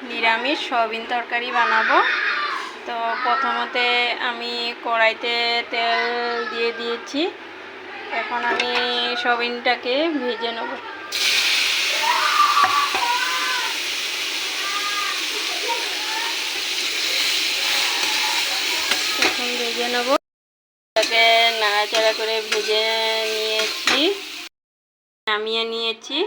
নিরামিষ সয়াবিন তরকারি বানাবো। তো প্রথমতে আমি কড়াইতে তেল দিয়ে দিয়েছি। এখন আমি সয়াবিনটাকে ভেজে নেব। এখন ভেজে নেব, এটাকে নাড়াচাড়া করে ভেজে নিয়েছি, নামিয়ে নিয়েছি।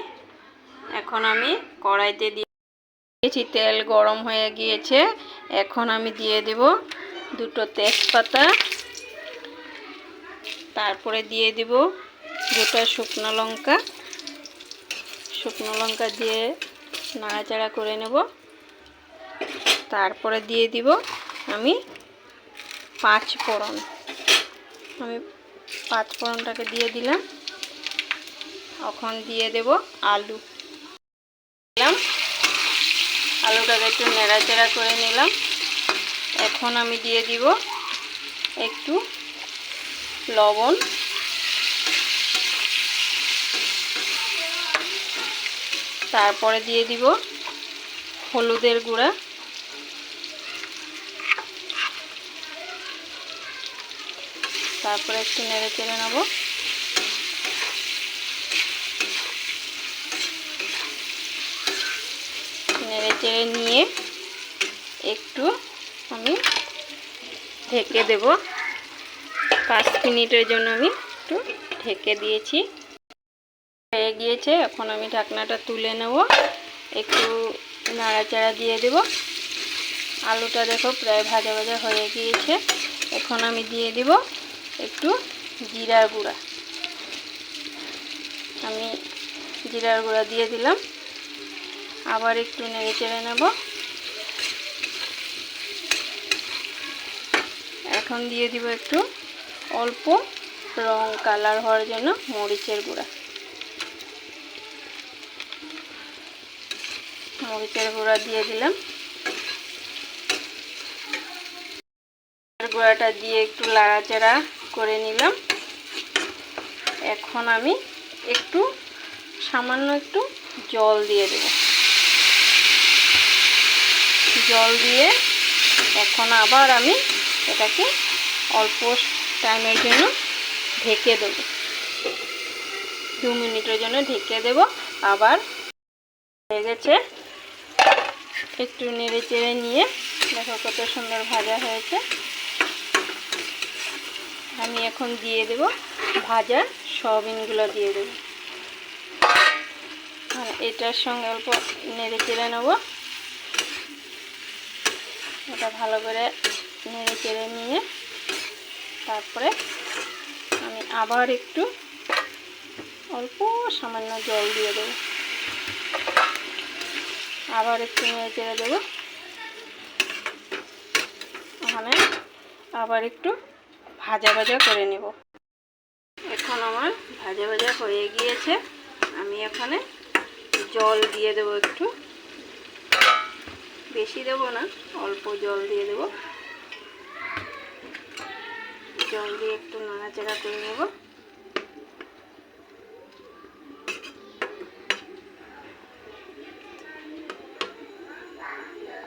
এখন আমি কড়াইতে দিয়েছি, তেল গরম হয়ে গিয়েছে। এখন আমি দিয়ে দেব দুটো তেজপাতা, তারপরে দিয়ে দেব দুটো শুকনো লঙ্কা। শুকনো লঙ্কা দিয়ে নাড়াচাড়া করে নেব। তারপরে দিয়ে দিব আমি পাঁচ ফোড়ন। আমি পাঁচ ফোড়নটাকে দিয়ে দিলাম। এখন দিয়ে দেব আলু। আলুটাকে একটু নেড়াচাড়া করে নিলাম। এখন আমি দিয়ে দিব একটু লবণ, তারপরে দিয়ে দিব হলুদের গুঁড়া, তারপরে একটু নেড়েচেড়ে নেব। নেড়েচেড়ে নিয়ে একটু আমি ঢেকে দেব। 5 মিনিটের জন্য আমি একটু ঢেকে দিয়েছি। হয়ে গিয়েছে, এখন আমি ঢাকনাটা তুলে নেব। একটু নাড়াচাড়া দিয়ে দেব। আলুটা দেখো প্রায় ভাজা ভাজা হয়ে গিয়েছে। এখন আমি দিয়ে দিব একটু জিরার গুঁড়া। আমি জিরার গুঁড়া দিয়ে দিলাম। আবার একটু নেড়েচেড়ে নেব। এখন দিয়ে দিব একটু অল্প রং কালার হওয়ার জন্য মরিচের গুঁড়া। মরিচের গুঁড়া দিয়ে দিলাম। গুঁড়াটা দিয়ে একটু নাড়াচাড়া করে নিলাম। এখন আমি একটু সামান্য একটু জল দিয়ে দেব। জল দিয়ে এখন আবার আমি এটাকে অল্প টাইমের জন্য ঢেকে দেব। 2 মিনিটের জন্য ঢেকে দেব। আবার হয়ে গেছে, একটু নেড়ে চেড়ে নিয়ে দেখো কত সুন্দর ভাজা হয়েছে। আমি এখন দিয়ে দেব ভাজা সয়াবিনগুলো দিয়ে দেব। আর এটার সঙ্গে অল্প নেড়ে চেড়ে নেব। এটা ভালো করে নেড়ে চেড়ে নিয়ে তারপরে আমি আবার একটু অল্প সামান্য জল দিয়ে দেব। আবার একটু নেড়ে চেড়ে দেব। ওখানে আবার একটু ভাজা ভাজা করে নেব। এখন আমার ভাজা ভাজা হয়ে গিয়েছে। আমি এখানে জল দিয়ে দেব, একটু বেশি দেব না, অল্প জল দিয়ে দেব। জল দিয়ে একটু নাড়াচাড়া করে নেব।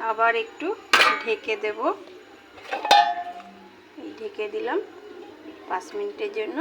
আবার একটু ঢেকে দেব। ঢেকে দিলাম 5 মিনিটের জন্য।